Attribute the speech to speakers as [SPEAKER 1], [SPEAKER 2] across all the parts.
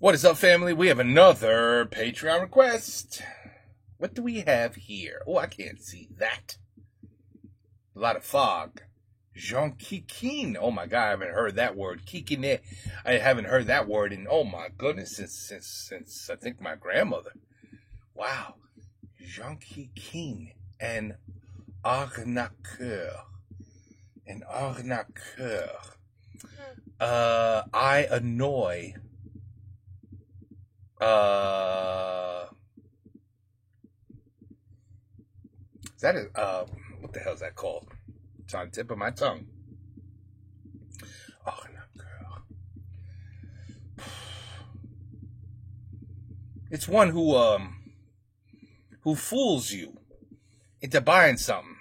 [SPEAKER 1] What is up, family? We have another Patreon request. What do we have here? Oh, I can't see that. A lot of fog. Jean Kikin. Oh my God, I haven't heard that word. Kikine. I haven't heard that word in, oh my goodness, since I think my grandmother. Wow. Jean Kikin and Arnaqueur. And Arnaqueur. I annoy. Is that what the hell is that called? It's on the tip of my tongue. Oh, no, girl. It's one who fools you into buying something.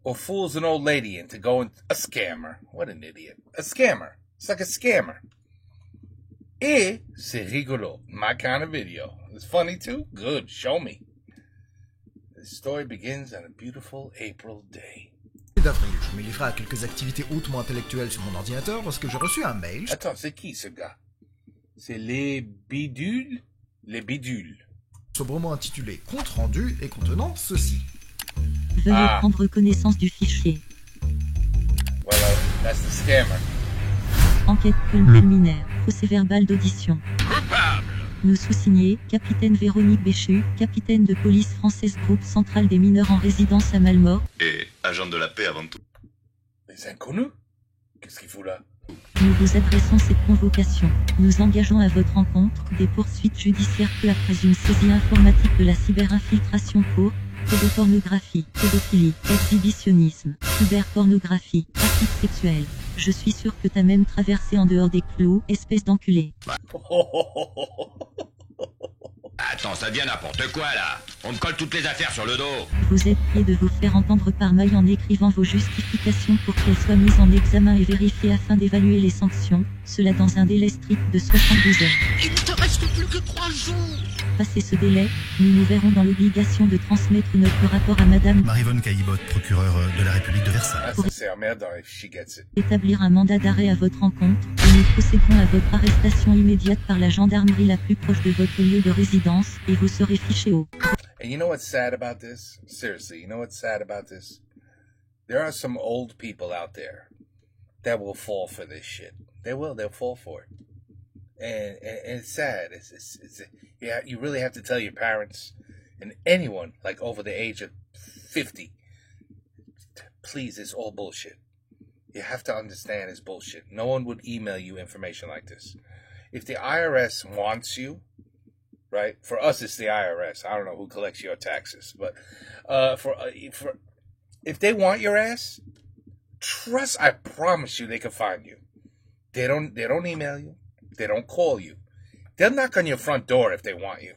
[SPEAKER 1] Or fools an old lady into going, a scammer. What an idiot. A scammer. It's like a scammer. Et c'est rigolo. My kind of video. It's funny too? Good. Show me. The story begins on a beautiful April day.
[SPEAKER 2] D'avril, je me livrerai à quelques activités hautement intellectuelles sur mon ordinateur lorsque j'ai reçu un mail.
[SPEAKER 1] Attends, c'est qui ce gars? C'est les bidules? Les bidules.
[SPEAKER 2] Sobrement intitulé Compte rendu et contenant ceci.
[SPEAKER 3] Veuillez prendre connaissance du fichier.
[SPEAKER 1] Voilà, that's the scammer.
[SPEAKER 3] Enquête préliminaire. Procès-verbal d'audition. Nous sous-signés, capitaine Véronique Béchu, capitaine de police française groupe central des mineurs en résidence à Malmort.
[SPEAKER 4] Et agent de la paix avant tout.
[SPEAKER 1] Les inconnus? Qu'est-ce qu'il fout là?
[SPEAKER 3] Nous vous adressons cette convocation. Nous engageons à votre rencontre des poursuites judiciaires peu après une saisie informatique de la cyber-infiltration pour pédopornographie, pédophilie, exhibitionnisme, cyberpornographie, trafic sexuel. Je suis sûr que t'as même traversé en dehors des clous, espèce d'enculé.
[SPEAKER 4] Attends, ça devient n'importe quoi là. On me colle toutes les affaires sur le dos.
[SPEAKER 3] Vous êtes prié de vous faire entendre par mail en écrivant vos justifications pour qu'elles soient mises en examen et vérifiées afin d'évaluer les sanctions, cela dans un délai strict de 72 heures.
[SPEAKER 5] Il ne te reste plus que 3 jours.
[SPEAKER 3] Passé ce délai, nous nous verrons dans l'obligation de transmettre notre rapport à Madame
[SPEAKER 2] Maryvonne Caillebotte, procureure de la République de Versailles.
[SPEAKER 1] Ah, ça c'est emmerdant if she gets it.
[SPEAKER 3] établir un mandat d'arrêt à votre encontre, et nous procéderons à votre arrestation immédiate par la gendarmerie la plus proche de votre lieu de résidence, et vous serez fiché au.
[SPEAKER 1] And you know what's sad about this? Seriously, you know what's sad about this? There are some old people out there that will fall for this shit. They will. They'll fall for it. And it's sad. Yeah, you really have to tell your parents and anyone like over the age of 50, please, it's all bullshit. You have to understand it's bullshit. No one would email you information like this. If the IRS wants you, right? For us, it's the IRS. I don't know who collects your taxes, but for if they want your ass, trust. I promise you, they can find you. They don't email you. They don't call you. They'll knock on your front door if they want you.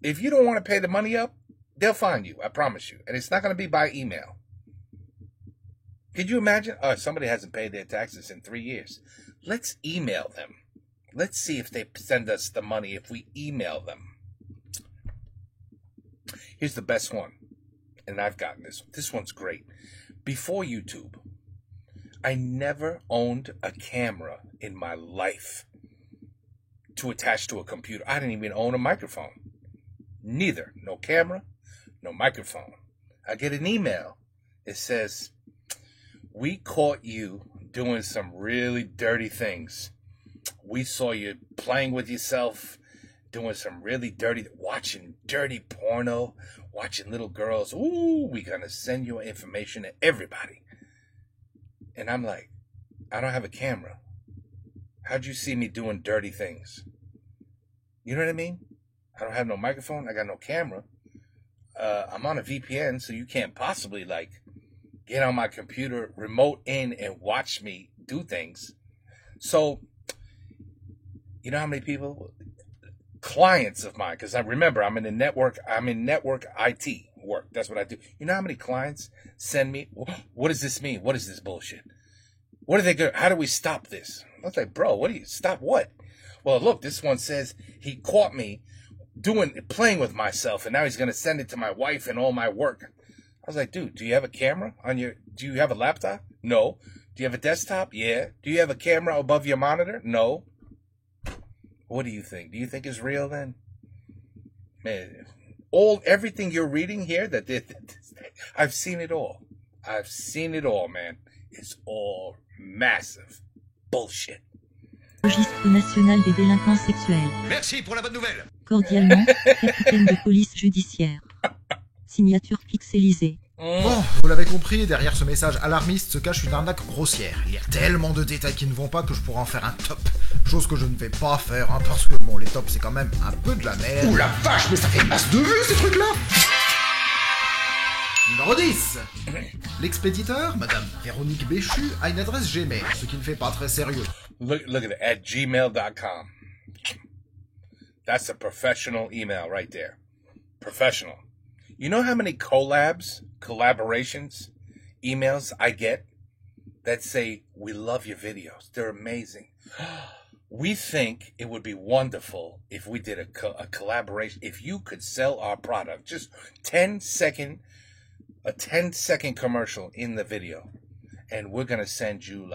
[SPEAKER 1] If you don't want to pay the money up, they'll find you. I promise you. And it's not going to be by email. Could you imagine? Somebody hasn't paid their taxes in 3 years. Let's email them. Let's see if they send us the money if we email them. Here's the best one. And I've gotten this. This one's great. Before YouTube, I never owned a camera in my life to attach to a computer. I didn't even own a microphone. Neither. No camera, no microphone. I get an email. It says, we caught you doing some really dirty things. We saw you playing with yourself, doing some really dirty, watching dirty porno, watching little girls. Ooh, we're going to send your information to everybody. And I'm like, I don't have a camera. How'd you see me doing dirty things? You know what I mean? I don't have no microphone. I got no camera. I'm on a VPN, so you can't possibly, like, get on my computer, remote in, and watch me do things. So, you know how many people? Clients of mine, because I remember I'm in network IT work. That's what I do. You know how many clients send me, what does this mean? What is this bullshit? What are they going? How do we stop this? I was like, bro, stop what? Well, look, this one says he caught me playing with myself, and now he's going to send it to my wife and all my work. I was like, dude, do you have a camera do you have a laptop? No. Do you have a desktop? Yeah. Do you have a camera above your monitor? No. What do you think? Do you think it's real then? Man, everything you're reading here, I've seen it all. I've seen it all, man. It's all massive bullshit.
[SPEAKER 3] Registre national des délinquants sexuels.
[SPEAKER 4] Merci pour la bonne nouvelle.
[SPEAKER 3] Cordialement, capitaine de police judiciaire. Signature pixelisée.
[SPEAKER 2] Bon, vous l'avez compris, derrière ce message alarmiste se cache une arnaque grossière. Il y a tellement de détails qui ne vont pas que je pourrais en faire un top. Chose que je ne vais pas faire, hein, parce que bon, les tops c'est quand même un peu de la merde.
[SPEAKER 5] Ouh la vache, mais ça fait masse de vues ces trucs-là.
[SPEAKER 2] Numéro 10. L'expéditeur, Madame Véronique Béchu, a une adresse Gmail, ce qui ne fait pas très sérieux.
[SPEAKER 1] Look at it, at gmail.com. That's a professional email right there. Professional. You know how many collaborations, emails I get that say, we love your videos. They're amazing. We think it would be wonderful if we did a collaboration. If you could sell our product, just a 10-second commercial in the video. And we're going to send you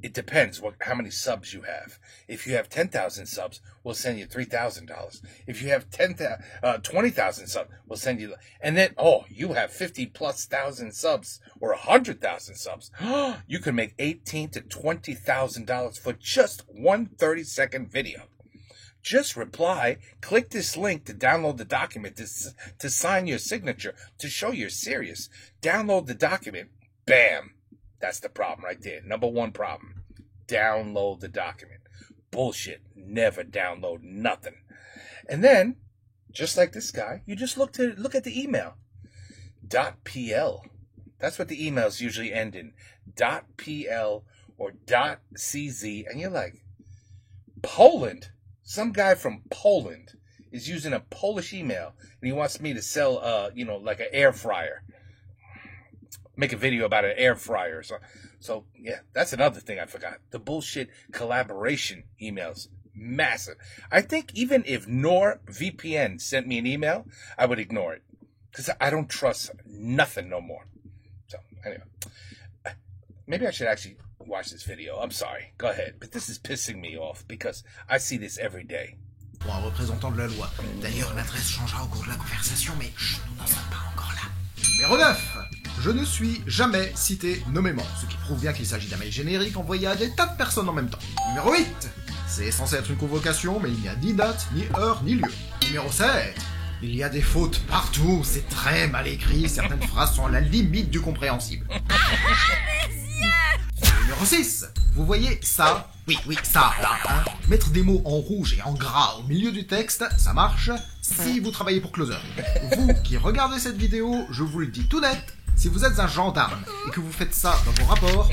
[SPEAKER 1] it depends how many subs you have. If you have 10,000 subs, we'll send you $3,000. If you have 20,000 subs, we'll send you, and then, you have 50,000+ subs or 100,000 subs. You can make $18,000 to $20,000 for just one 30-second video. Just reply, click this link to download the document, to sign your signature, to show you're serious. Download the document, bam. That's the problem right there. Number one problem. Download the document. Bullshit. Never download nothing. And then, just like this guy, you just look at the email. .pl. That's what the emails usually end in. .pl or .cz. And you're like, Poland? Some guy from Poland is using a Polish email and he wants me to sell, like an air fryer. Make a video about an air fryer. So yeah, that's another thing I forgot. The bullshit collaboration emails. Massive. I think even if NordVPN sent me an email, I would ignore it. Because I don't trust nothing no more. So anyway, maybe I should actually watch this video. I'm sorry. Go ahead. But this is pissing me off because I see this every day.
[SPEAKER 2] Pour un représentant de la loi. D'ailleurs, l'adresse changera au cours de la conversation, mais nous n'en sommes pas encore là. Numéro 9. Je ne suis jamais cité nommément, ce qui prouve bien qu'il s'agit d'un mail générique envoyé à des tas de personnes en même temps. Numéro 8. C'est censé être une convocation, mais il n'y a ni date, ni heure, ni lieu. Numéro 7. Il y a des fautes partout, c'est très mal écrit, certaines phrases sont à la limite du compréhensible. Numéro 6. Vous voyez ça? Oui, ça, là, hein. Mettre des mots en rouge et en gras au milieu du texte, ça marche si vous travaillez pour Closer. Vous qui regardez cette vidéo, je vous le dis tout net, si vous êtes un gendarme et que vous faites ça dans vos rapports,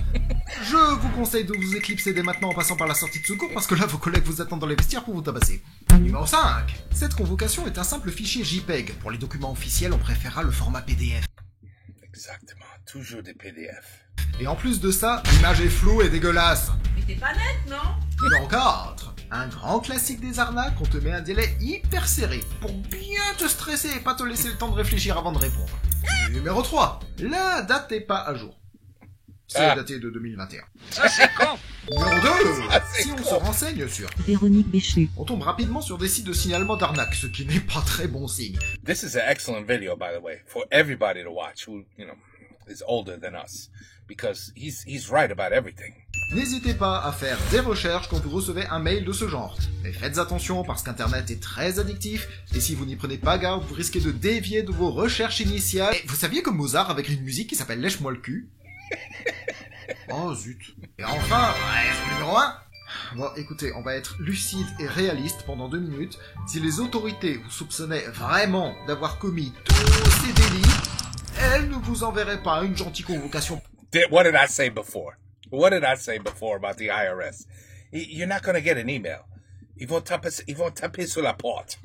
[SPEAKER 2] je vous conseille de vous éclipser dès maintenant en passant par la sortie de secours parce que là vos collègues vous attendent dans les vestiaires pour vous tabasser. Numéro 5. Cette convocation est un simple fichier JPEG. Pour les documents officiels, on préférera le format PDF.
[SPEAKER 1] Exactement. Toujours des PDF.
[SPEAKER 2] Et en plus de ça, l'image est floue et dégueulasse.
[SPEAKER 6] Mais t'es pas net, non?
[SPEAKER 2] Numéro 4. Un grand classique des arnaques, on te met un délai hyper serré pour bien te stresser et pas te laisser le temps de réfléchir avant de répondre. Numéro 3. La date n'est pas à jour. C'est daté de 2021.
[SPEAKER 4] Ça c'est con.
[SPEAKER 2] Numéro 2. Si on se renseigne sur
[SPEAKER 3] Véronique Béchu.
[SPEAKER 2] on tombe rapidement sur des sites de signalement d'arnaque, ce qui n'est pas très bon signe.
[SPEAKER 1] This is an excellent video, by the way, for everybody to watch who, is older than us. Because he's right about everything.
[SPEAKER 2] N'hésitez pas à faire des recherches quand vous recevez un mail de ce genre. Mais faites attention parce qu'Internet est très addictif et si vous n'y prenez pas garde, vous risquez de dévier de vos recherches initiales. Et vous saviez que Mozart avait écrit une musique qui s'appelle Lèche-moi le cul? Oh zut. Et enfin, numéro 1. Bon, écoutez, on va être lucide et réaliste pendant 2 minutes. Si les autorités vous soupçonnaient vraiment d'avoir commis tous ces délits, elles ne vous enverraient pas une gentille convocation.
[SPEAKER 1] What did I say before? What did I say before about the IRS? You're not going to get an email. Ils vont taper sur la porte.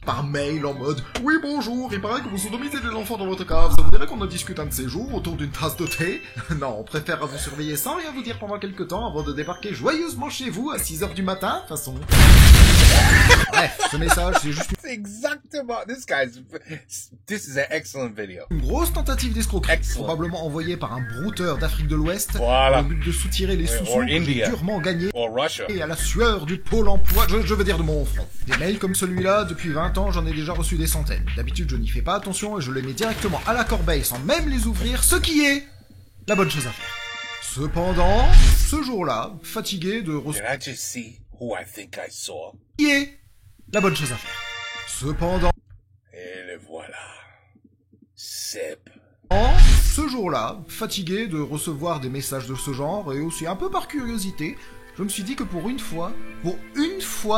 [SPEAKER 2] par mail en mode « Oui, bonjour, il paraît que vous sodomisez des enfants dans votre cave, ça vous dirait qu'on en discute un de ces jours autour d'une tasse de thé ?» Non, on préfère vous surveiller sans rien vous dire pendant quelques temps avant de débarquer joyeusement chez vous à 6h du matin, façon... Bref, ce message, c'est juste
[SPEAKER 1] C'est exactement. This is an excellent video.
[SPEAKER 2] une grosse tentative d'escroquerie,
[SPEAKER 1] Excellent.
[SPEAKER 2] probablement envoyée par un brouteur d'Afrique de l'Ouest,
[SPEAKER 1] Voilà.
[SPEAKER 2] dans le but de soutirer les
[SPEAKER 1] Or
[SPEAKER 2] sous-sous que j'ai
[SPEAKER 1] India.
[SPEAKER 2] durement gagnés
[SPEAKER 1] Or Russia.
[SPEAKER 2] et à la sueur du pôle emploi, je veux dire de mon front. Des mails comme celui-là, depuis 20 ans, j'en ai déjà reçu des centaines. D'habitude, je n'y fais pas attention et je les mets directement à la corbeille sans même les ouvrir, ce qui est la bonne chose à faire. Cependant, ce jour-là, fatigué de
[SPEAKER 1] Did I just see who I think I saw?
[SPEAKER 2] qui est la bonne chose à faire. Cependant,
[SPEAKER 1] Et le voilà. Seb.
[SPEAKER 2] ce jour-là, fatigué de recevoir des messages de ce genre, et aussi un peu par curiosité, je me suis dit que pour une fois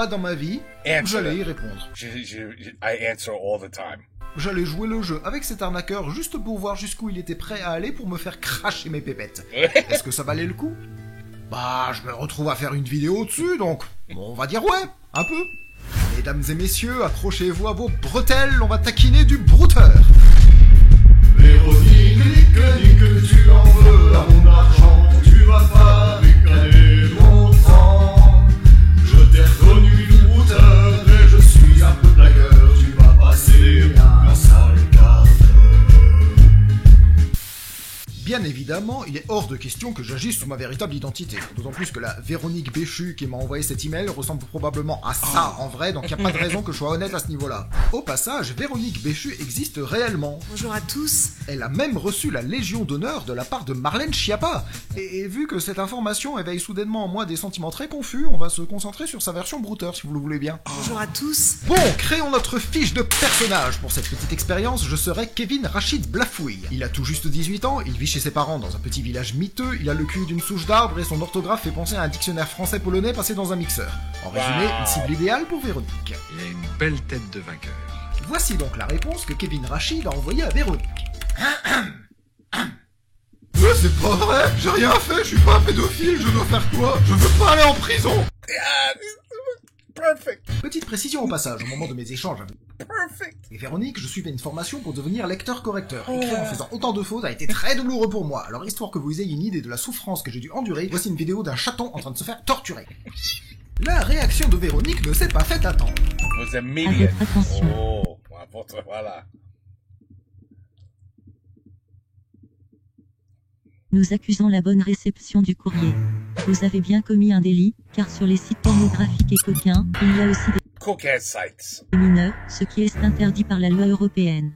[SPEAKER 2] dans ma vie, j'allais y répondre.
[SPEAKER 1] I answer all the time.
[SPEAKER 2] J'allais jouer le jeu avec cet arnaqueur juste pour voir jusqu'où il était prêt à aller pour me faire cracher mes pépettes. Est-ce que ça valait le coup? Bah, je me retrouve à faire une vidéo dessus, donc on va dire ouais, un peu. Mesdames et messieurs, accrochez-vous à vos bretelles, on va taquiner du brouteur.
[SPEAKER 5] Véronique, nique, tu en veux à mon argent, tu vas pas ricaner longtemps. Je t'ai reconnu du brouteur et je suis un peu blagueur, tu vas passer un sale quart d'heure.
[SPEAKER 2] Bien évidemment, il est hors de question que j'agisse sous ma véritable identité. D'autant plus que la Véronique Béchu qui m'a envoyé cet email ressemble probablement à ça en vrai, donc il n'y a pas de raison que je sois honnête à ce niveau-là. Au passage, Véronique Béchu existe réellement.
[SPEAKER 6] Bonjour à tous.
[SPEAKER 2] Elle a même reçu la Légion d'honneur de la part de Marlène Schiappa. Et vu que cette information éveille soudainement en moi des sentiments très confus, on va se concentrer sur sa version brouteur si vous le voulez bien.
[SPEAKER 6] Bonjour à tous.
[SPEAKER 2] Bon, créons notre fiche de personnage. Pour cette petite expérience, je serai Kevin Rachid Blafouille. Il a tout juste 18 ans, il vit chez ses parents dans un petit village miteux, il a le cul d'une souche d'arbre et son orthographe fait penser à un dictionnaire français-polonais passé dans un mixeur. En résumé, une cible idéale pour Véronique.
[SPEAKER 7] Il a une belle tête de vainqueur.
[SPEAKER 2] Voici donc la réponse que Kevin Rachid a envoyée à Véronique.
[SPEAKER 5] Mais c'est pas vrai, j'ai rien fait, je suis pas un pédophile, je dois faire quoi? Je veux pas aller en prison.
[SPEAKER 1] Yeah, perfect.
[SPEAKER 2] Petite précision au passage, au moment de mes échanges avec
[SPEAKER 1] Perfect.
[SPEAKER 2] et Véronique, je suivais une formation pour devenir lecteur-correcteur. Écrire en faisant autant de fautes a été très douloureux pour moi. Alors histoire que vous ayez une idée de la souffrance que j'ai dû endurer, voici une vidéo d'un chaton en train de se faire torturer. La réaction de Véronique ne s'est pas fait attendre.
[SPEAKER 1] Was immediate.
[SPEAKER 3] votre attention.
[SPEAKER 1] Oh, voilà.
[SPEAKER 3] Nous accusons la bonne réception du courrier. Vous avez bien commis un délit, car sur les sites pornographiques et coquins, il y a aussi
[SPEAKER 1] Cook-ass sites.
[SPEAKER 3] des mineurs, ce qui est interdit par la loi européenne.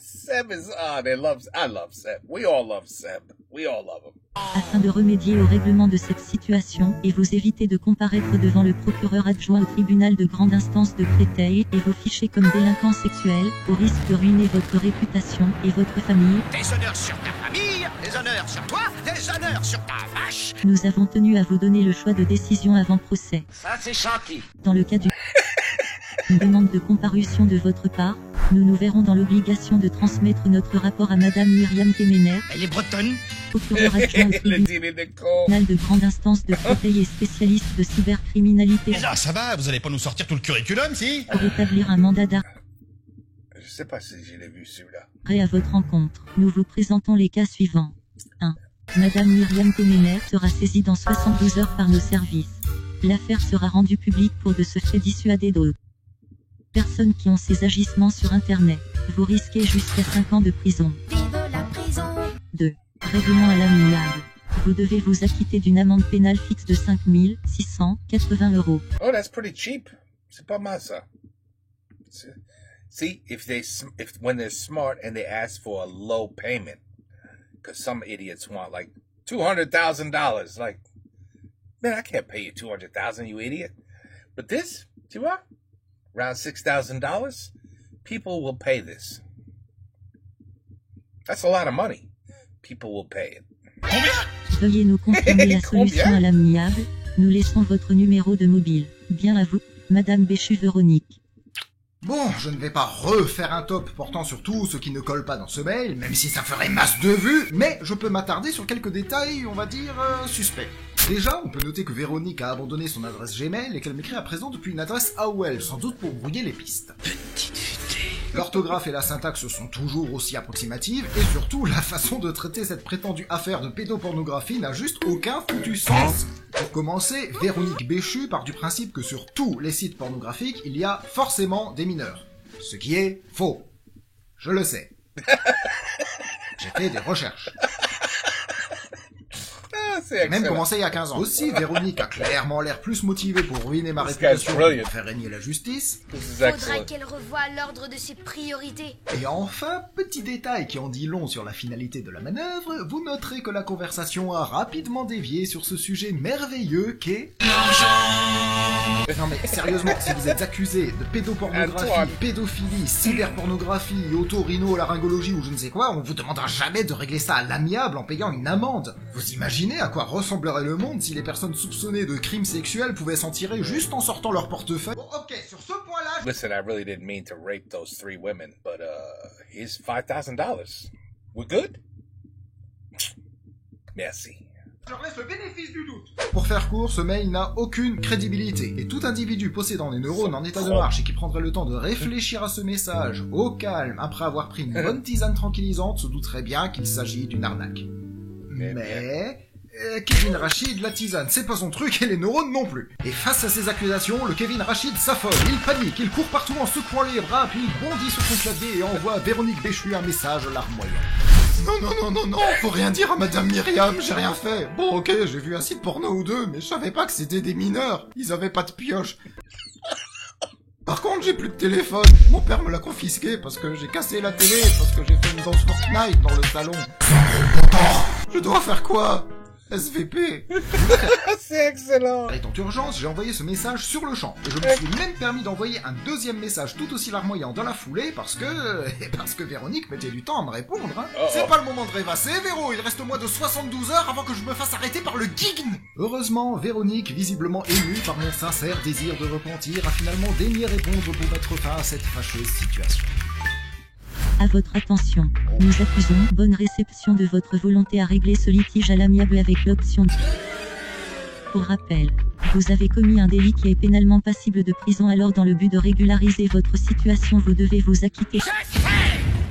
[SPEAKER 1] Seb is I love Seb. We all love Seb. We all love him.
[SPEAKER 3] Afin de remédier au règlement de cette situation, et vous éviter de comparaître devant le procureur adjoint au tribunal de grande instance de Créteil, et vous ficher comme délinquant sexuel, au risque de ruiner votre réputation et votre famille,
[SPEAKER 4] Des honneurs sur ta famille, des honneurs sur toi, des honneurs sur ta vache.
[SPEAKER 3] nous avons tenu à vous donner le choix de décision avant procès.
[SPEAKER 4] Ça c'est gentil.
[SPEAKER 3] Dans le cas d'une demande de comparution de votre part, nous nous verrons dans l'obligation de transmettre notre rapport à Madame Myriam Kemener,
[SPEAKER 4] Elle est bretonne.
[SPEAKER 3] procureur adjoint au
[SPEAKER 1] Le
[SPEAKER 3] tribunal
[SPEAKER 1] dîner de con.
[SPEAKER 3] de grande instance de Créteil et spécialiste de cybercriminalité,
[SPEAKER 8] Ah, ça va, vous allez pas nous sortir tout le curriculum, si?
[SPEAKER 3] pour établir un mandat
[SPEAKER 1] Je sais pas si je l'ai vu celui-là.
[SPEAKER 3] d'arrêt à votre rencontre. Nous vous présentons les cas suivants. 1. Madame Myriam Kemener sera saisie dans 72 heures par nos services. L'affaire sera rendue publique pour de ce fait dissuader d'autres personnes qui ont ces agissements sur Internet. Vous risquez jusqu'à 5 ans de prison. 2. Règlement à l'amiable. Vous devez vous acquitter d'une amende pénale fixe de 5 680 €.
[SPEAKER 1] Oh, that's pretty cheap. C'est pas mal ça. See, when they're smart and they ask for a low payment, because some idiots want like $200,000. Like, man, I can't pay you $200,000, you idiot. But this, tu vois, around $6,000, people will pay this. That's a lot of money. People will pay it.
[SPEAKER 3] Veuillez nous confirmer la solution
[SPEAKER 1] Combien?
[SPEAKER 3] à l'amiable. Nous laissons votre numéro de mobile. Bien à vous, Madame Béchu Véronique.
[SPEAKER 2] Bon, je ne vais pas refaire un top portant sur tout ce qui ne colle pas dans ce mail, même si ça ferait masse de vues, mais je peux m'attarder sur quelques détails, on va dire, suspects. Déjà, on peut noter que Véronique a abandonné son adresse Gmail et qu'elle m'écrit à présent depuis une adresse AOL, sans doute pour brouiller les pistes. L'orthographe et la syntaxe sont toujours aussi approximatives, et surtout, la façon de traiter cette prétendue affaire de pédopornographie n'a juste aucun foutu sens. Pour commencer, Véronique Béchu part du principe que sur tous les sites pornographiques, il y a forcément des mineurs. Ce qui est faux. Je le sais. J'ai fait des recherches. J'ai même commencé il y a 15 ans. Aussi, Véronique a clairement l'air plus motivée pour ruiner ma réputation que pour faire régner la justice.
[SPEAKER 6] Faudra qu'elle revoie l'ordre de ses priorités.
[SPEAKER 2] Et enfin, petit détail qui en dit long sur la finalité de la manœuvre, vous noterez que la conversation a rapidement dévié sur ce sujet merveilleux qu'est... Non mais sérieusement, si vous êtes accusé de pédopornographie, pédophilie, cyberpornographie, otorhinolaryngologie ou je ne sais quoi, on vous demandera jamais de régler ça à l'amiable en payant une amende. Vous imaginez à quoi ressemblerait le monde si les personnes soupçonnées de crimes sexuels pouvaient s'en tirer juste en sortant leur portefeuille? Bon, ok, sur ce point-là...
[SPEAKER 1] Listen, I really didn't mean to rape those 3 women, but here's $5,000. We're good? Merci.
[SPEAKER 2] Je leur laisse le bénéfice du doute. Pour faire court, ce mail n'a aucune crédibilité, et tout individu possédant des neurones en état de marche et qui prendrait le temps de réfléchir à ce message, au calme, après avoir pris une bonne tisane tranquillisante, se douterait bien qu'il s'agit d'une arnaque. Mais... Kevin Rachid, la tisane, c'est pas son truc et les neurones non plus. Et face à ces accusations, le Kevin Rachid s'affole, il panique, il court partout en secouant les bras, puis il bondit sur son clavier et envoie à Véronique Béchu un message larmoyant. Non, faut rien dire à Madame Myriam, j'ai rien fait. Bon, ok, j'ai vu un site porno ou deux, mais je savais pas que c'était des mineurs. Ils avaient pas de pioche. Par contre, j'ai plus de téléphone. Mon père me l'a confisqué parce que j'ai cassé la télé, parce que j'ai fait une danse Fortnite dans le salon. Je dois faire quoi? SVP.
[SPEAKER 1] C'est excellent.
[SPEAKER 2] Étant urgence, j'ai envoyé ce message sur le champ. Et je me suis même permis d'envoyer un deuxième message tout aussi larmoyant dans la foulée parce que Véronique mettait du temps à me répondre. Hein. C'est pas le moment de rêvasser, Véro. Il reste moins de 72 heures avant que je me fasse arrêter par le GIGN. Heureusement, Véronique, visiblement émue par mon sincère désir de repentir, a finalement daigné répondre pour mettre fin à cette fâcheuse situation.
[SPEAKER 3] À votre attention, nous accusons bonne réception de votre volonté à régler ce litige à l'amiable avec l'option de... Pour rappel, vous avez commis un délit qui est pénalement passible de prison, alors dans le but de régulariser votre situation, vous devez vous acquitter.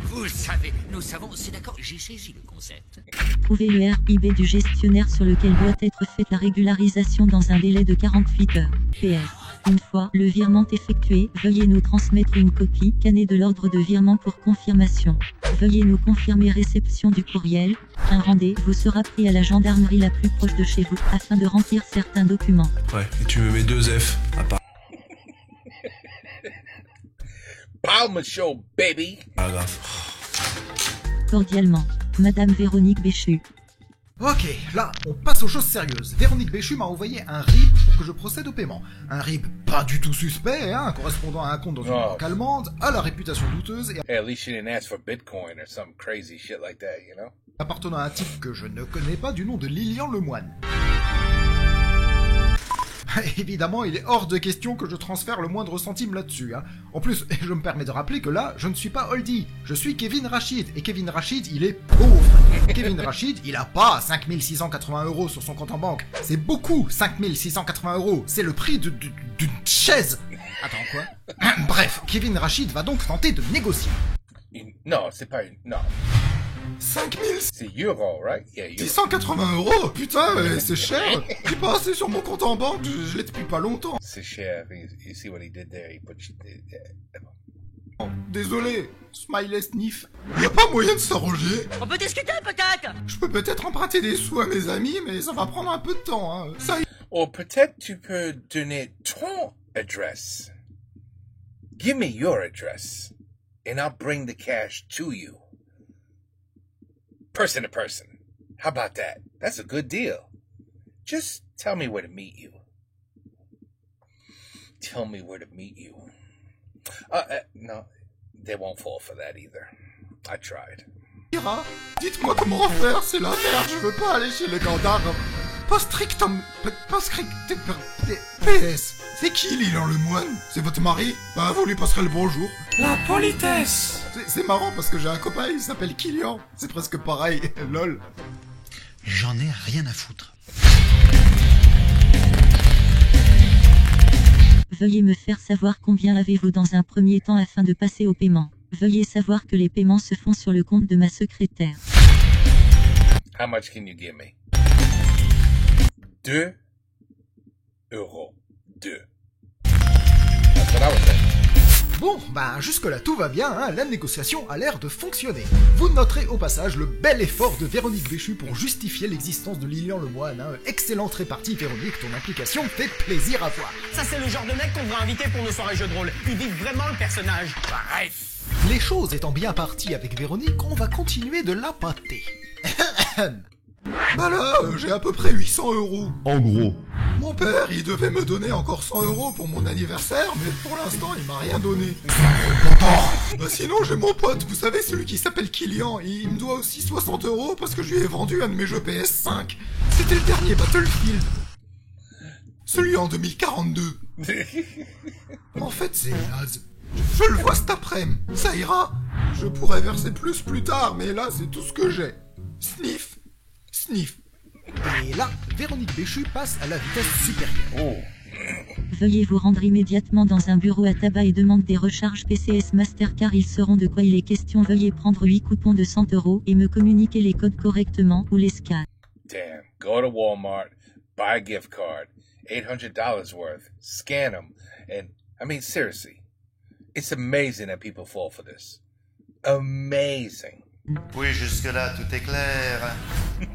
[SPEAKER 9] Vous savez, nous savons, c'est d'accord, j'ai saisi le concept.
[SPEAKER 3] Trouvez le RIB du gestionnaire sur lequel doit être faite la régularisation dans un délai de 48 heures. PS. Une fois le virement effectué, veuillez nous transmettre une copie scannée de l'ordre de virement pour confirmation. Veuillez nous confirmer réception du courriel. Un rendez-vous sera pris à la gendarmerie la plus proche de chez vous afin de remplir certains documents.
[SPEAKER 10] Ouais, et tu me mets 2 F à part.
[SPEAKER 1] Palmer Show, baby.
[SPEAKER 10] Ah, grave.
[SPEAKER 3] Cordialement, Madame Véronique Béchu.
[SPEAKER 2] Ok, là, on passe aux choses sérieuses. Véronique Béchu m'a envoyé un RIB pour que je procède au paiement. Un RIB pas du tout suspect, hein, correspondant à un compte dans une banque allemande, à la réputation douteuse et
[SPEAKER 1] Hey, at least she didn't ask for Bitcoin or some crazy shit like that, you know?
[SPEAKER 2] appartenant à un type que je ne connais pas du nom de Lilian Lemoine. Évidemment, il est hors de question que je transfère le moindre centime là-dessus. Hein. En plus, je me permets de rappeler que là, je ne suis pas Oldie, je suis Kevin Rachid, et Kevin Rachid, il est pauvre. Kevin Rachid, il a pas 5680 € sur son compte en banque. C'est beaucoup, 5680 €. C'est le prix d'une chaise. Attends, quoi? Bref, Kevin Rachid va donc tenter de négocier.
[SPEAKER 1] Non, c'est pas une... Non.
[SPEAKER 2] 5000...
[SPEAKER 1] C'est euro, right? Yeah, euro.
[SPEAKER 2] 680 €, putain, c'est cher. J'ai pas assez sur mon compte en banque, je l'ai depuis pas longtemps.
[SPEAKER 1] C'est cher. You see what he did there? He put you...
[SPEAKER 2] Désolé, smiley sniff. Y a pas moyen de s'arranger?
[SPEAKER 9] On peut discuter peut-être?
[SPEAKER 2] Je peux peut-être emprunter des sous à mes amis, mais ça va prendre un peu de temps, hein. Ça y...
[SPEAKER 1] Ou peut-être tu peux donner ton adresse. Give me your address, and I'll bring the cash to you. Person to person. How about that? That's a good deal. Just tell me where to meet you. Tell me where to meet you. No, they won't fall for that either. I tried.
[SPEAKER 2] Dites-moi comment faire, c'est la merde, je veux pas aller chez les gendarmes. Post-scriptum... PS. C'est qui, Lilian Lemoine? C'est votre mari? Bah, vous lui passerez le bonjour.
[SPEAKER 10] La politesse.
[SPEAKER 2] C'est marrant parce que j'ai un copain, il s'appelle Kilian. C'est presque pareil, lol.
[SPEAKER 8] J'en ai rien à foutre.
[SPEAKER 3] Veuillez me faire savoir combien avez-vous dans un premier temps afin de passer au paiement. Veuillez savoir que les paiements se font sur le compte de ma secrétaire.
[SPEAKER 1] How much can you give me? 2 euros. 2. That's what I was saying.
[SPEAKER 2] Bon, bah jusque-là tout va bien, hein, la négociation a l'air de fonctionner. Vous noterez au passage le bel effort de Véronique Béchu pour justifier l'existence de Lilian Lemoine. Hein. Excellente répartie Véronique, ton implication fait plaisir à voir.
[SPEAKER 11] Ça c'est le genre de mec qu'on devrait inviter pour nos soirées jeux de rôle. Il vit vraiment le personnage.
[SPEAKER 9] Bref.
[SPEAKER 2] Les choses étant bien parties avec Véronique, on va continuer de la pâter.
[SPEAKER 5] Bah là, j'ai à peu près 800 euros.
[SPEAKER 8] En gros.
[SPEAKER 5] Mon père, il devait me donner encore 100 euros pour mon anniversaire, mais pour l'instant, il m'a rien donné. Bah sinon, j'ai mon pote, vous savez, celui qui s'appelle Kylian, il me doit aussi 60 euros parce que je lui ai vendu un de mes jeux PS5. C'était le dernier Battlefield. Celui en 2042. En fait, c'est naze. Je le vois cet après-midi. Ça ira. Je pourrais verser plus tard, mais là, c'est tout ce que j'ai. Sniff. Sniff.
[SPEAKER 2] Et là, Véronique Béchu passe à la vitesse supérieure.
[SPEAKER 3] Veuillez vous rendre immédiatement dans un bureau à tabac et demande des recharges PCS Mastercard. Ils sauront de quoi il est question. Veuillez prendre 8 coupons de 100 euros et me communiquer les codes correctement ou les scans.
[SPEAKER 1] Damn. Go to Walmart, buy a gift card, $800 worth, scan them, and, I mean, seriously, it's amazing that people fall for this. Amazing.
[SPEAKER 12] Oui, jusque-là, tout est clair.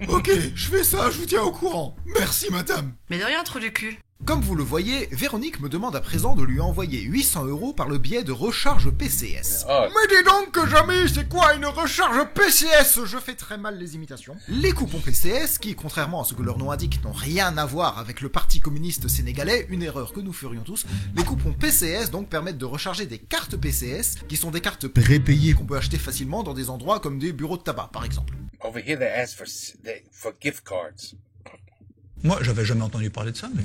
[SPEAKER 5] Ok, je fais ça, je vous tiens au courant. Merci, madame.
[SPEAKER 13] Mais de rien, trou du cul.
[SPEAKER 2] Comme vous le voyez, Véronique me demande à présent de lui envoyer 800 euros par le biais de recharge PCS.
[SPEAKER 1] Oh.
[SPEAKER 2] Mais dis donc que jamais, c'est quoi une recharge PCS? Je fais très mal les imitations. Les coupons PCS, qui, contrairement à ce que leur nom indique, n'ont rien à voir avec le Parti communiste sénégalais, une erreur que nous ferions tous, les coupons PCS donc permettent de recharger des cartes PCS, qui sont des cartes prépayées qu'on peut acheter facilement dans des endroits comme des bureaux de tabac, par exemple.
[SPEAKER 1] Over here, they ask for gift cards.
[SPEAKER 8] Moi, j'avais jamais entendu parler de ça, mais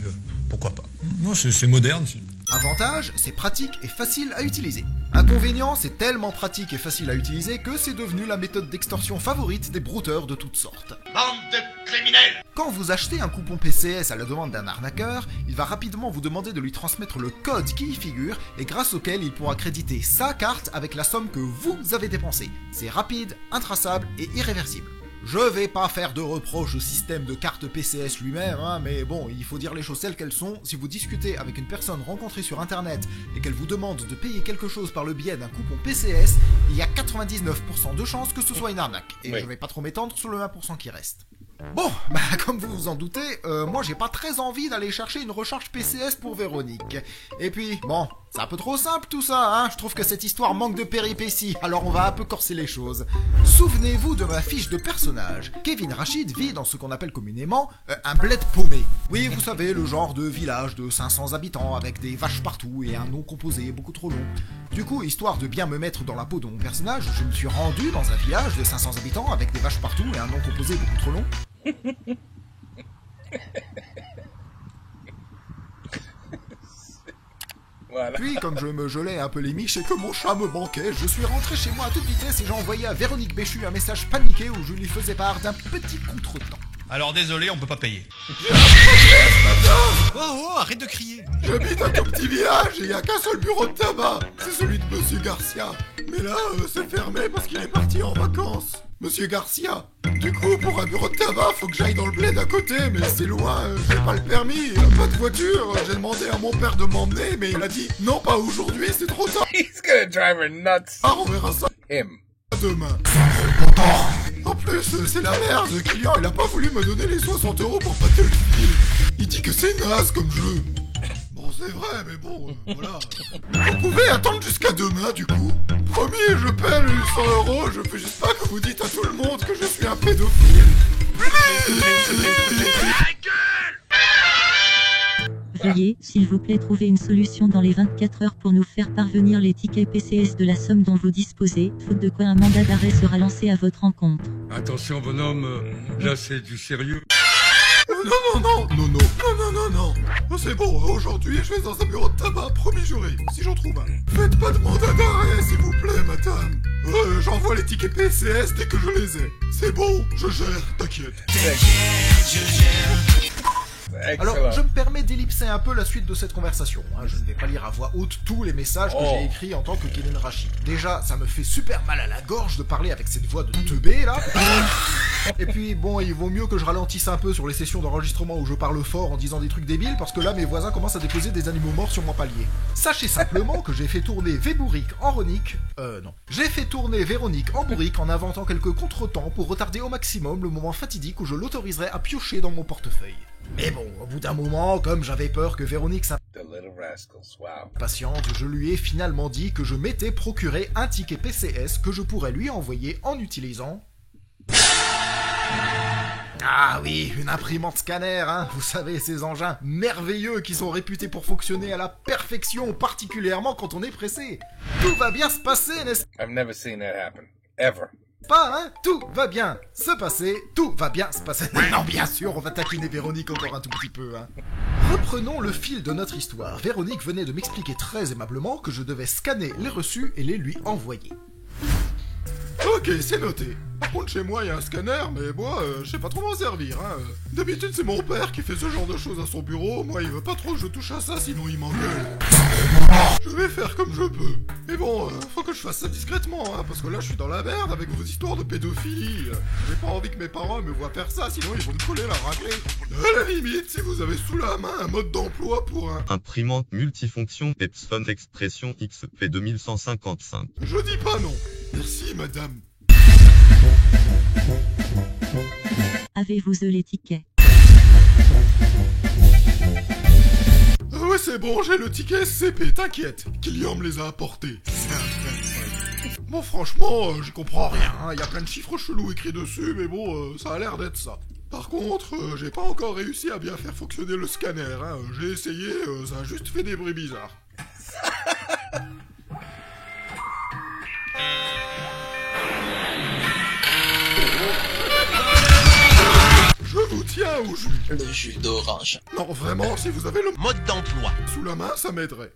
[SPEAKER 8] pourquoi pas. Non, c'est moderne.
[SPEAKER 2] Avantage, c'est pratique et facile à utiliser. Inconvénient, c'est tellement pratique et facile à utiliser que c'est devenu la méthode d'extorsion favorite des brouteurs de toutes sortes.
[SPEAKER 4] Bande de criminels!
[SPEAKER 2] Quand vous achetez un coupon PCS à la demande d'un arnaqueur, il va rapidement vous demander de lui transmettre le code qui y figure et grâce auquel il pourra créditer sa carte avec la somme que vous avez dépensée. C'est rapide, intraçable et irréversible. Je vais pas faire de reproches au système de carte PCS lui-même, hein, mais bon, il faut dire les choses telles qu'elles sont. Si vous discutez avec une personne rencontrée sur internet et qu'elle vous demande de payer quelque chose par le biais d'un coupon PCS, il y a 99% de chances que ce soit une arnaque. Et je vais pas trop m'étendre sur le 1% qui reste. Bon, bah comme vous vous en doutez, moi j'ai pas très envie d'aller chercher une recharge PCS pour Véronique. Et puis, bon, c'est un peu trop simple tout ça, hein. Je trouve que cette histoire manque de péripéties, alors on va un peu corser les choses. Souvenez-vous de ma fiche de personnage. Kevin Rachid vit dans ce qu'on appelle communément un bled paumé. Oui, vous savez, le genre de village de 500 habitants avec des vaches partout et un nom composé beaucoup trop long. Du coup, histoire de bien me mettre dans la peau de mon personnage, je me suis rendu dans un village de 500 habitants avec des vaches partout et un nom composé beaucoup trop long.
[SPEAKER 1] Voilà.
[SPEAKER 2] Puis, comme je me gelais un peu les miches et que mon chat me manquait, je suis rentré chez moi à toute vitesse et j'ai envoyé à Véronique Béchu un message paniqué où je lui faisais part d'un petit contretemps.
[SPEAKER 8] Alors désolé, on peut pas payer.
[SPEAKER 5] Oh, arrête de crier. J'habite un tout petit village et il y a qu'un seul bureau de tabac. C'est celui de Monsieur Garcia. Mais là, c'est fermé parce qu'il est parti en vacances. Monsieur Garcia. Du coup, pour un bureau de tabac, faut que j'aille dans le bled à côté, mais c'est loin, j'ai pas le permis, pas de voiture. J'ai demandé à mon père de m'emmener, mais il a dit non, pas aujourd'hui, c'est trop tard.
[SPEAKER 1] He's gonna drive her nuts.
[SPEAKER 5] Ah, on verra ça.
[SPEAKER 1] Him.
[SPEAKER 5] Demain. En plus, c'est la merde. Kylian, il a pas voulu me donner les 60 euros pour pâter le fil. Il dit que c'est naze comme jeu. Bon, c'est vrai, mais bon, voilà. Vous pouvez attendre jusqu'à demain, du coup. Promis, je paie les 100 euros. Je veux juste pas que vous dites à tout le monde que je suis un pédophile.
[SPEAKER 3] Veuillez, s'il vous plaît, trouver une solution dans les 24 heures pour nous faire parvenir les tickets PCS de la somme dont vous disposez, faute de quoi un mandat d'arrêt sera lancé à votre encontre.
[SPEAKER 10] Attention bonhomme, là c'est du sérieux.
[SPEAKER 5] Non. C'est bon, aujourd'hui je vais dans un bureau de tabac, promis juré, si j'en trouve un. Faites pas de mandat d'arrêt, s'il vous plaît, madame. J'envoie les tickets PCS dès que je les ai. C'est bon, je gère, t'inquiète.
[SPEAKER 11] T'inquiète, je gère.
[SPEAKER 2] Alors, je me permets d'ellipser un peu la suite de cette conversation. Je ne vais pas lire à voix haute tous les messages que j'ai écrits en tant que Kellen Rashi. Déjà, ça me fait super mal à la gorge de parler avec cette voix de teubé, là. Et puis, bon, il vaut mieux que je ralentisse un peu sur les sessions d'enregistrement où je parle fort en disant des trucs débiles, parce que là, mes voisins commencent à déposer des animaux morts sur mon palier. Sachez simplement que j'ai fait tourner Vébourique en Ronique... non. J'ai fait tourner Véronique en bourrique en inventant quelques contretemps pour retarder au maximum le moment fatidique où je l'autoriserais à piocher dans mon portefeuille. Mais bon, au bout d'un moment, comme j'avais peur que Véronique patiente, je lui ai finalement dit que je m'étais procuré un ticket PCS que je pourrais lui envoyer en utilisant... Ah oui, une imprimante scanner, hein. Vous savez, ces engins merveilleux qui sont réputés pour fonctionner à la perfection, particulièrement quand on est pressé. Tout va bien se passer, n'est-ce pas?
[SPEAKER 1] I've never seen that happen. Ever.
[SPEAKER 2] Pas, hein? Tout va bien se passer, tout va bien se passer. Non, bien sûr, on va taquiner Véronique encore un tout petit peu, hein. Reprenons le fil de notre histoire. Véronique venait de m'expliquer très aimablement que je devais scanner les reçus et les lui envoyer. Ok, c'est noté. Par contre, chez moi, il y a un scanner, mais moi, je sais pas trop m'en servir, hein. D'habitude, c'est mon père qui fait ce genre de choses à son bureau. Moi, il veut pas trop que je touche à ça, sinon il m'engueule. Je vais faire comme je peux. Mais bon, faut que je fasse ça discrètement, hein, parce que là, je suis dans la merde avec vos histoires de pédophilie. J'ai pas envie que mes parents me voient faire ça, sinon ils vont me coller la raclée. À la limite, si vous avez sous la main un mode d'emploi pour un...
[SPEAKER 13] Imprimante multifonction Epson Expression XP 2155.
[SPEAKER 2] Je dis pas non. Merci, madame.
[SPEAKER 3] Avez-vous les tickets?
[SPEAKER 2] Ouais, c'est bon, j'ai le ticket SCP, t'inquiète. Kylian me les a apportés. Bon, franchement, j'y comprends rien. Il y a plein de chiffres chelous écrits dessus, mais bon, ça a l'air d'être ça. Par contre, j'ai pas encore réussi à bien faire fonctionner le scanner. Hein. J'ai essayé, ça a juste fait des bruits bizarres. Je vous tiens au jus.
[SPEAKER 14] Le jus d'orange.
[SPEAKER 2] Non, vraiment, si vous avez le
[SPEAKER 14] mode d'emploi
[SPEAKER 2] sous la main, ça m'aiderait.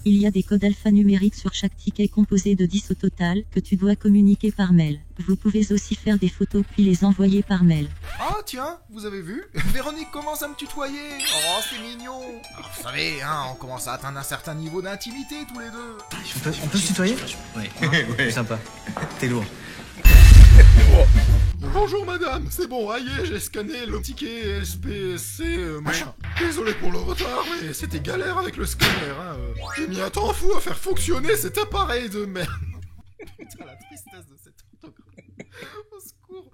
[SPEAKER 3] Il y a des codes alphanumériques sur chaque ticket composé de 10 au total que tu dois communiquer par mail. Vous pouvez aussi faire des photos puis les envoyer par mail.
[SPEAKER 2] Ah tiens, vous avez vu? Véronique commence à me tutoyer. Oh, c'est mignon. Alors, vous savez, hein, on commence à atteindre un certain niveau d'intimité tous les deux.
[SPEAKER 15] On peut se tutoyer? Oui. Hein, ouais. Sympa. T'es lourd.
[SPEAKER 2] Bonjour madame, c'est bon, aïe, j'ai scanné le ticket SPSC, machin. Désolé pour le retard, mais c'était galère avec le scanner, hein. J'ai mis un temps fou à faire fonctionner cet appareil de merde. Putain, la tristesse de cette orthographe. Au secours.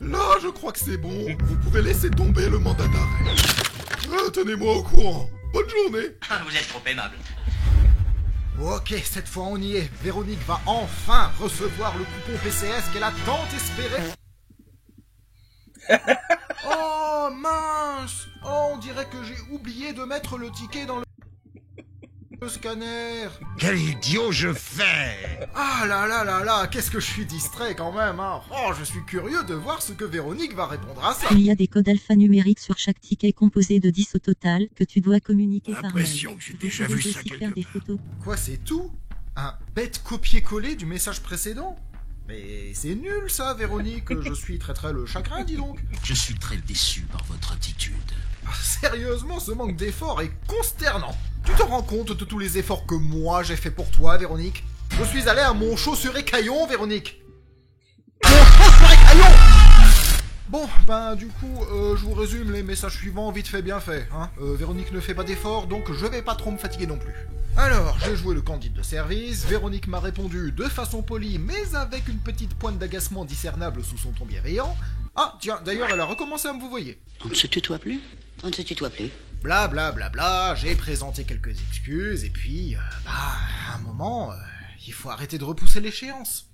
[SPEAKER 2] Là, je crois que c'est bon, vous pouvez laisser tomber le mandat d'arrêt. Tenez-moi au courant. Bonne journée.
[SPEAKER 14] Vous êtes trop aimable.
[SPEAKER 2] Ok, cette fois on y est. Véronique va enfin recevoir le coupon PCS qu'elle a tant espéré. Oh mince! Oh, on dirait que j'ai oublié de mettre le ticket dans le scanner.
[SPEAKER 16] Quel idiot je fais!
[SPEAKER 2] Ah là là là là, qu'est-ce que je suis distrait quand même, hein. Oh, je suis curieux de voir ce que Véronique va répondre à ça.
[SPEAKER 3] Il y a des codes alphanumériques sur chaque ticket composé de 10 au total que tu dois communiquer par mail.
[SPEAKER 16] L'impression que j'ai déjà vu ça quelque
[SPEAKER 3] faire des photos.
[SPEAKER 2] Quoi, c'est tout? Un bête copier-coller du message précédent? Mais c'est nul ça, Véronique, je suis très le chagrin, dis donc.
[SPEAKER 9] Je suis très déçu par votre attitude.
[SPEAKER 2] Ah, sérieusement, ce manque d'effort est consternant. Tu te rends compte de tous les efforts que moi j'ai fait pour toi, Véronique? Je suis allé à mon chaussuré-caillon, Véronique. Mon chaussuré-caillon! Bon, ben du coup, je vous résume les messages suivants vite fait bien fait. Hein. Véronique ne fait pas d'efforts, donc je vais pas trop me fatiguer non plus. Alors, j'ai joué le candide de service, Véronique m'a répondu de façon polie, mais avec une petite pointe d'agacement discernable sous son ton bienveillant. Ah, tiens, d'ailleurs, elle a recommencé à me vouvoyer.
[SPEAKER 17] On ne se tutoie plus? On ne se tutoie plus.
[SPEAKER 2] Bla bla bla bla, j'ai présenté quelques excuses, et puis, à un moment, il faut arrêter de repousser l'échéance.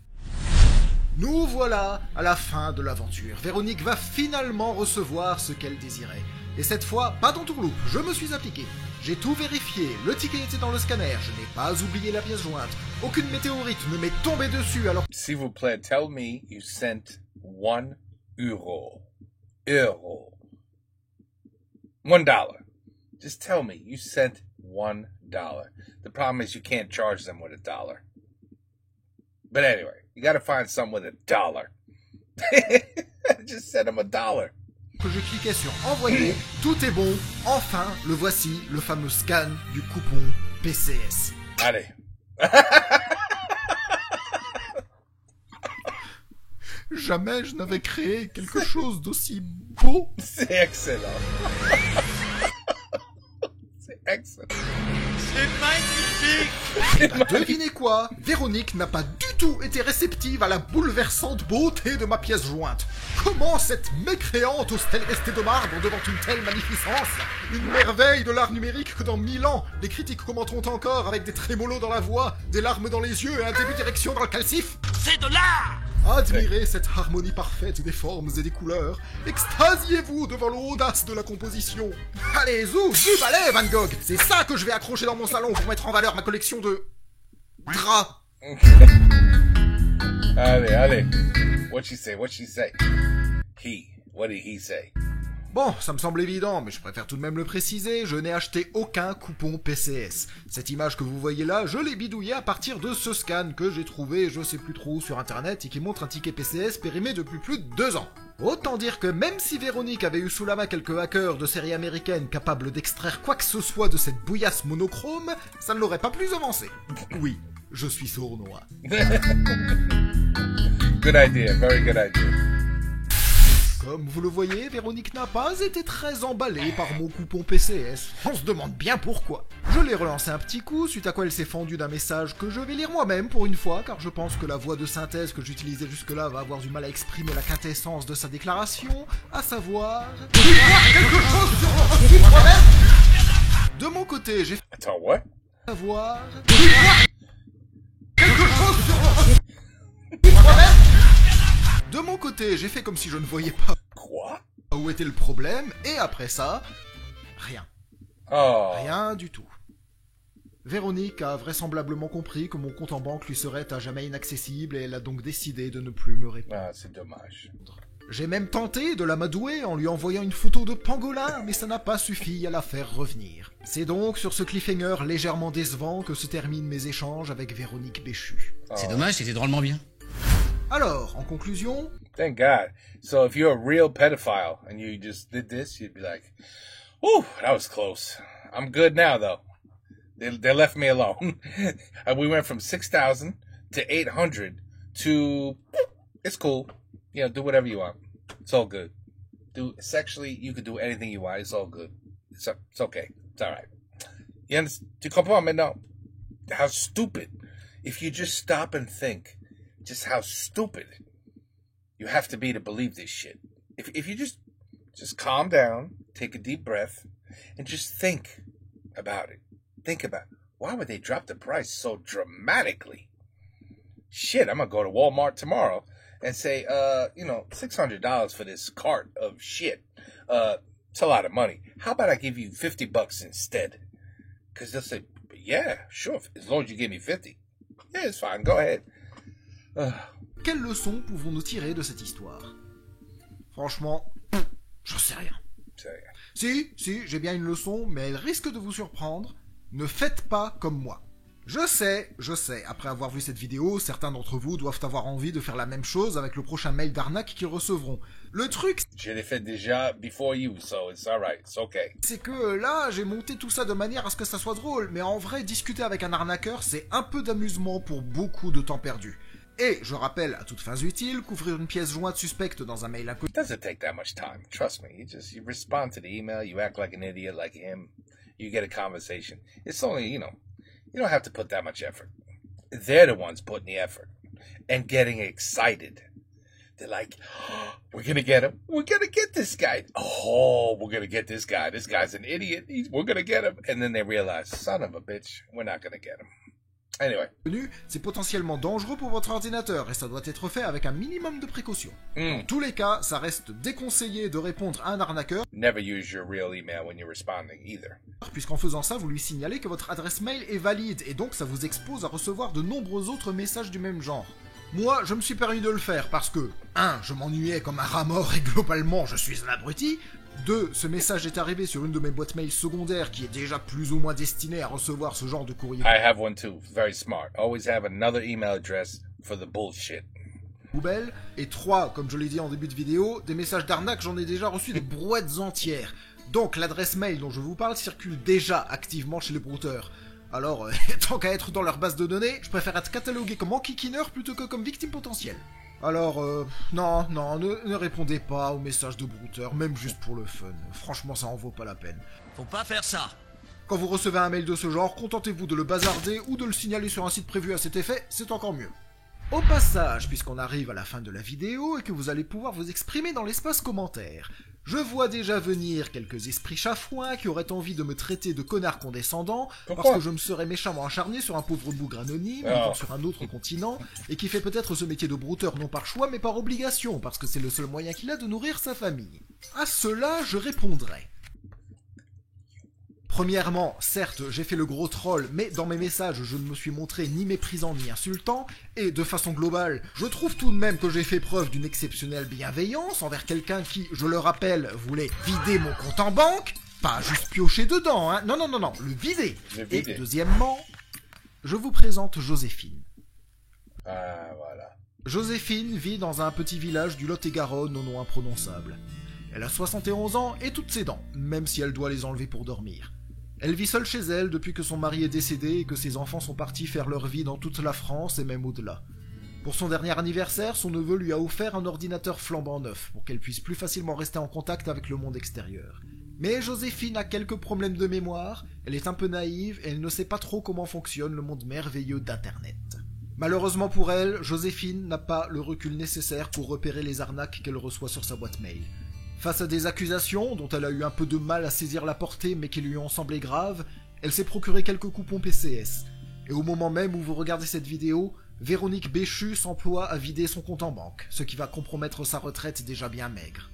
[SPEAKER 2] Nous voilà à la fin de l'aventure. Véronique va finalement recevoir ce qu'elle désirait. Et cette fois, pas d'entourloupe, je me suis appliqué. J'ai tout vérifié, le ticket était dans le scanner, je n'ai pas oublié la pièce jointe. Aucune météorite ne m'est tombée dessus alors...
[SPEAKER 1] S'il vous plaît, tell me you sent €1. Euro. $1. Just tell me you sent $1. The problem is you can't charge them with $1. But anyway, you gotta find some with $1. Just send them $1.
[SPEAKER 2] que je cliquais sur envoyer, tout est bon, enfin, le voici, le fameux scan du coupon PCS.
[SPEAKER 1] Allez.
[SPEAKER 2] Jamais je n'avais créé quelque chose d'aussi beau.
[SPEAKER 1] C'est excellent. C'est excellent.
[SPEAKER 2] C'est magnifique. Devinez quoi? Véronique n'a pas du tout été réceptive à la bouleversante beauté de ma pièce jointe. Comment cette mécréante ose-t-elle rester de marbre devant une telle magnificence? Une merveille de l'art numérique que dans 1000 ans, les critiques commenteront encore avec des trémolos dans la voix, des larmes dans les yeux et un début d'érection dans le calcif.
[SPEAKER 9] C'est de l'art!
[SPEAKER 2] Admirez cette harmonie parfaite des formes et des couleurs. Extasiez-vous devant l'audace de la composition. Allez, zou, allez, Van Gogh. C'est ça que je vais accrocher dans mon salon pour mettre en valeur ma collection de... draps.
[SPEAKER 1] Allez. What she say? What did he say?
[SPEAKER 2] Bon, ça me semble évident, mais je préfère tout de même le préciser, je n'ai acheté aucun coupon PCS. Cette image que vous voyez là, je l'ai bidouillée à partir de ce scan que j'ai trouvé, je sais plus trop où sur internet, et qui montre un ticket PCS périmé depuis plus de 2 ans. Autant dire que même si Véronique avait eu sous la main quelques hackers de série américaine capables d'extraire quoi que ce soit de cette bouillasse monochrome, ça ne l'aurait pas plus avancé. Oui, je suis sournois.
[SPEAKER 1] Good idea, very good idea.
[SPEAKER 2] Comme vous le voyez, Véronique n'a pas été très emballée par mon coupon PCS. On se demande bien pourquoi. Je l'ai relancé un petit coup, suite à quoi elle s'est fendue d'un message que je vais lire moi-même pour une fois, car je pense que la voix de synthèse que j'utilisais jusque-là va avoir du mal à exprimer la quintessence de sa déclaration, à savoir... quelque chose sur votre site moi-même. De mon côté, j'ai...
[SPEAKER 1] Attends, what?
[SPEAKER 2] Savoir... quelque chose sur votre site moi-même. De mon côté, j'ai fait comme si je ne voyais pas...
[SPEAKER 1] Quoi?
[SPEAKER 2] Où était le problème, et après ça... rien.
[SPEAKER 1] Oh.
[SPEAKER 2] Rien du tout. Véronique a vraisemblablement compris que mon compte en banque lui serait à jamais inaccessible et elle a donc décidé de ne plus me répondre.
[SPEAKER 1] Ah, c'est dommage.
[SPEAKER 2] J'ai même tenté de l'amadouer en lui envoyant une photo de pangolin, mais ça n'a pas suffi à la faire revenir. C'est donc sur ce cliffhanger légèrement décevant que se terminent mes échanges avec Véronique Béchu.
[SPEAKER 9] Oh. C'est dommage, c'était drôlement bien.
[SPEAKER 2] Alors, en conclusion...
[SPEAKER 1] Thank God. So if you're a real pedophile and you just did this, you'd be like, "Whew, that was close. I'm good now, though. They left me alone." And we went from 6,000 to 800 to, it's cool. You know, do whatever you want. It's all good. Sexually, you could do anything you want. It's all good. It's okay. It's all right. You understand? Tu comprends maintenant? How stupid. If you just stop and think, just how stupid you have to be to believe this shit. If you just calm down, take a deep breath, and just think about it. Think about why would they drop the price so dramatically? Shit, I'm gonna go to Walmart tomorrow and say, $600 for this cart of shit. It's a lot of money. How about I give you $50 instead? Because they'll say, yeah, sure, as long as you give me 50. Yeah, it's fine, go ahead.
[SPEAKER 2] Quelle leçon pouvons-nous tirer de cette histoire? Franchement, j'en sais rien. Si, j'ai bien une leçon, mais elle risque de vous surprendre. Ne faites pas comme moi. Je sais, après avoir vu cette vidéo, certains d'entre vous doivent avoir envie de faire la même chose avec le prochain mail d'arnaque qu'ils recevront. Le truc...
[SPEAKER 1] Je l'ai fait déjà before you, so it's alright, it's okay.
[SPEAKER 2] C'est que là, j'ai monté tout ça de manière à ce que ça soit drôle, mais en vrai, discuter avec un arnaqueur, c'est un peu d'amusement pour beaucoup de temps perdu. Et, je rappelle à toutes fins utiles, qu'ouvrir une pièce jointe suspecte dans un mail inconnu...
[SPEAKER 1] It doesn't take that much time, trust me. You respond to the email, you act like an idiot like him, you get a conversation. It's only, you don't have to put that much effort. They're the ones putting the effort and getting excited. They're like, oh, we're gonna get him. We're gonna get this guy. Oh, we're gonna get this guy. This guy's an idiot. We're gonna get him. And then they realize, son of a bitch, we're not gonna get him. Anyway.
[SPEAKER 2] C'est potentiellement dangereux pour votre ordinateur et ça doit être fait avec un minimum de précaution. Dans tous les cas, ça reste déconseillé de répondre à un arnaqueur.
[SPEAKER 1] Never use your real email when you're responding either.
[SPEAKER 2] Puisqu'en faisant ça, vous lui signalez que votre adresse mail est valide et donc ça vous expose à recevoir de nombreux autres messages du même genre. Moi, je me suis permis de le faire parce que 1. Je m'ennuyais comme un rat mort et globalement, je suis un abruti. 2. Ce message est arrivé sur une de mes boîtes mail secondaires qui est déjà plus ou moins destinée à recevoir ce genre de courrier.
[SPEAKER 1] I have one too. Very smart. Always have another email address for the bullshit.
[SPEAKER 2] poubelle, et 3, comme je l'ai dit en début de vidéo, des messages d'arnaque, j'en ai déjà reçu des brouettes entières. Donc l'adresse mail dont je vous parle circule déjà activement chez les brouteurs. Alors, tant qu'à être dans leur base de données, je préfère être catalogué comme enquiquineur plutôt que comme victime potentielle. Alors, non, ne répondez pas aux messages de brouteurs, même juste pour le fun. Franchement, ça en vaut pas la peine.
[SPEAKER 14] Faut pas faire ça.
[SPEAKER 2] Quand vous recevez un mail de ce genre, contentez-vous de le bazarder ou de le signaler sur un site prévu à cet effet, c'est encore mieux. Au passage, puisqu'on arrive à la fin de la vidéo et que vous allez pouvoir vous exprimer dans l'espace commentaire, je vois déjà venir quelques esprits chafouins qui auraient envie de me traiter de connard condescendant parce que je me serais méchamment acharné sur un pauvre bougre anonyme vivant sur un autre continent et qui fait peut-être ce métier de brouteur non par choix mais par obligation parce que c'est le seul moyen qu'il a de nourrir sa famille. À cela, je répondrai. Premièrement, certes, j'ai fait le gros troll, mais dans mes messages, je ne me suis montré ni méprisant ni insultant, et de façon globale, je trouve tout de même que j'ai fait preuve d'une exceptionnelle bienveillance envers quelqu'un qui, je le rappelle, voulait vider mon compte en banque, pas juste piocher dedans, hein, non, le vider. Et deuxièmement, je vous présente Joséphine.
[SPEAKER 1] Ah, voilà.
[SPEAKER 2] Joséphine vit dans un petit village du Lot-et-Garonne au nom imprononçable. Elle a 71 ans et toutes ses dents, même si elle doit les enlever pour dormir. Elle vit seule chez elle depuis que son mari est décédé et que ses enfants sont partis faire leur vie dans toute la France et même au-delà. Pour son dernier anniversaire, son neveu lui a offert un ordinateur flambant neuf pour qu'elle puisse plus facilement rester en contact avec le monde extérieur. Mais Joséphine a quelques problèmes de mémoire, elle est un peu naïve et elle ne sait pas trop comment fonctionne le monde merveilleux d'Internet. Malheureusement pour elle, Joséphine n'a pas le recul nécessaire pour repérer les arnaques qu'elle reçoit sur sa boîte mail. Face à des accusations, dont elle a eu un peu de mal à saisir la portée mais qui lui ont semblé graves, elle s'est procuré quelques coupons PCS. Et au moment même où vous regardez cette vidéo, Véronique Béchu s'emploie à vider son compte en banque, ce qui va compromettre sa retraite déjà bien maigre.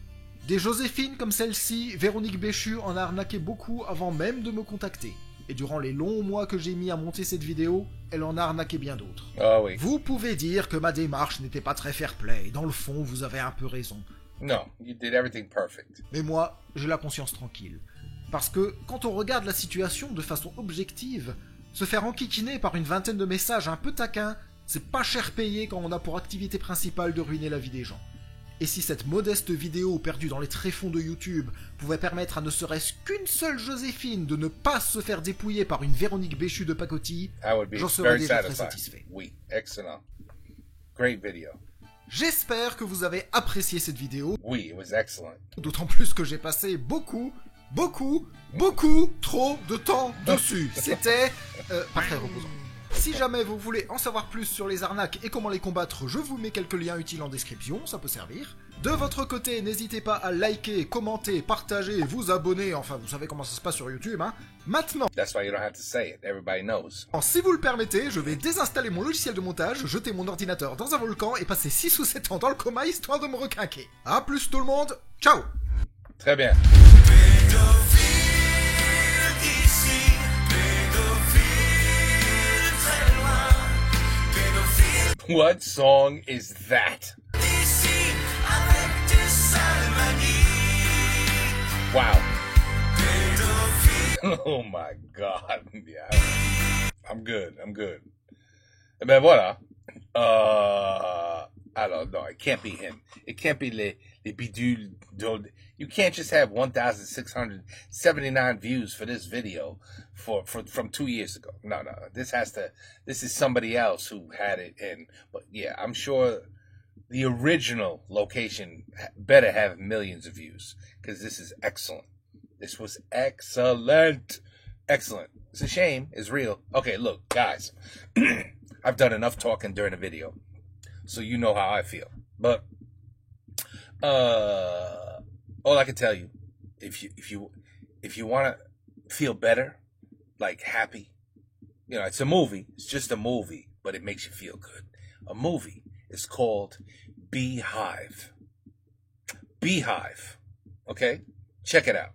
[SPEAKER 2] Des Joséphines comme celle-ci, Véronique Béchu en a arnaqué beaucoup avant même de me contacter. Et durant les longs mois que j'ai mis à monter cette vidéo, elle en a arnaqué bien d'autres.
[SPEAKER 1] Ah oui.
[SPEAKER 2] Vous pouvez dire que ma démarche n'était pas très fair-play, dans le fond vous avez un peu raison.
[SPEAKER 1] No, you did everything perfect.
[SPEAKER 2] Mais moi, j'ai la conscience tranquille. Parce que, quand on regarde la situation de façon objective, se faire enquiquiner par une vingtaine de messages un peu taquins, c'est pas cher payé quand on a pour activité principale de ruiner la vie des gens. Et si cette modeste vidéo perdue dans les tréfonds de YouTube pouvait permettre à ne serait-ce qu'une seule Joséphine de ne pas se faire dépouiller par une Véronique Béchu de pacotille, j'en serais déjà très satisfait.
[SPEAKER 1] Oui, excellent. Great video.
[SPEAKER 2] J'espère que vous avez apprécié cette vidéo.
[SPEAKER 1] Oui, it was excellent.
[SPEAKER 2] D'autant plus que j'ai passé beaucoup trop de temps dessus. C'était pas très reposant. Si jamais vous voulez en savoir plus sur les arnaques et comment les combattre, je vous mets quelques liens utiles en description, ça peut servir. De votre côté, n'hésitez pas à liker, commenter, partager, vous abonner, enfin vous savez comment ça se passe sur YouTube, hein. Maintenant,
[SPEAKER 1] That's why you don't have to say it. Everybody knows.
[SPEAKER 2] Si vous le permettez, je vais désinstaller mon logiciel de montage, jeter mon ordinateur dans un volcan et passer 6 ou 7 ans dans le coma histoire de me requinquer. A plus tout le monde, ciao.
[SPEAKER 1] Très bien. What song is that? Wow. Oh my God. Yeah. I'm good. Ben voilà. Alors, no, it can't be him. It can't be les bidules. You can't just have 1,679 views for this video from 2 years ago. No. This is somebody else who had it in. But yeah, I'm sure the original location better have millions of views because this is excellent. This was excellent. Excellent. It's a shame. It's real. Okay, look, guys. I've done enough talking during the video, so you know how I feel. But all I can tell you, if you want to feel better, like happy, you know, it's a movie. It's just a movie, but it makes you feel good. A movie is called Beehive. Beehive. Okay? Check it out.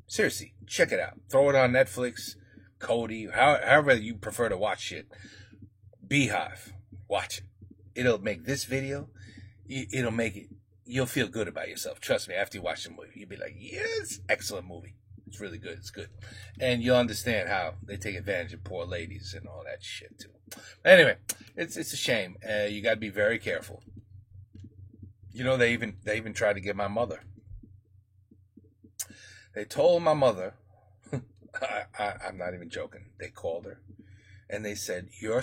[SPEAKER 1] Seriously, check it out. Throw it on Netflix, Kodi, however you prefer to watch shit. Beehive. Watch it. It'll make this video, you'll feel good about yourself. Trust me, after you watch the movie, you'll be like, yes, excellent movie. It's really good. It's good. And you'll understand how they take advantage of poor ladies and all that shit, too. Anyway, it's a shame. You got to be very careful. You know, they even tried to get my mother. They told my mother, I'm not even joking. They called her and they said, your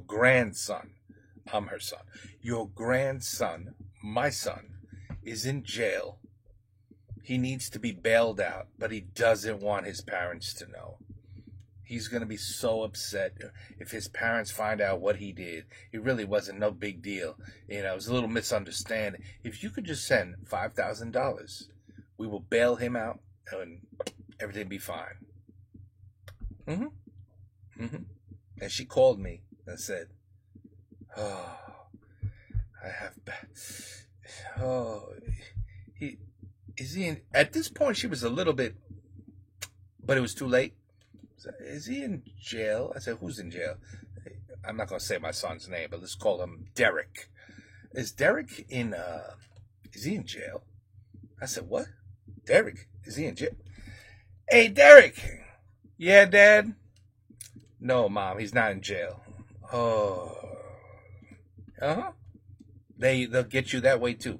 [SPEAKER 1] grandson, I'm her son, your grandson, my son, is in jail. He needs to be bailed out, but he doesn't want his parents to know. He's going to be so upset if his parents find out what he did. It really wasn't no big deal. You know, it was a little misunderstanding. If you could just send $5,000, we will bail him out and everything be fine. And she called me and said, oh, is he in, at this point she was a little bit, but it was too late. Is he in jail? I said, who's in jail? I'm not going to say my son's name, but let's call him Derek. Is Derek in, is he in jail? I said, what? Derek, is he in jail? Hey, Derek. Yeah, Dad? No, Mom, he's not in jail. Oh. Uh-huh. They'll get you that way, too.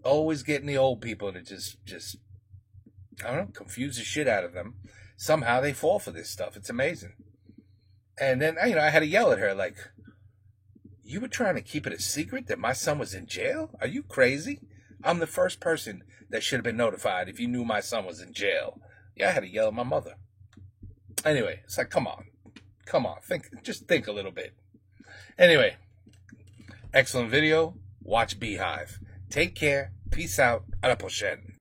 [SPEAKER 1] Always getting the old people to just, I don't know, confuse the shit out of them. Somehow they fall for this stuff. It's amazing. And then, you know, I had to yell at her, like, you were trying to keep it a secret that my son was in jail? Are you crazy? I'm the first person that should have been notified if you knew my son was in jail. Yeah, I had to yell at my mother. Anyway, it's like, come on. Just think a little bit. Anyway, excellent video. Watch Beehive. Take care. Peace out. À la prochaine.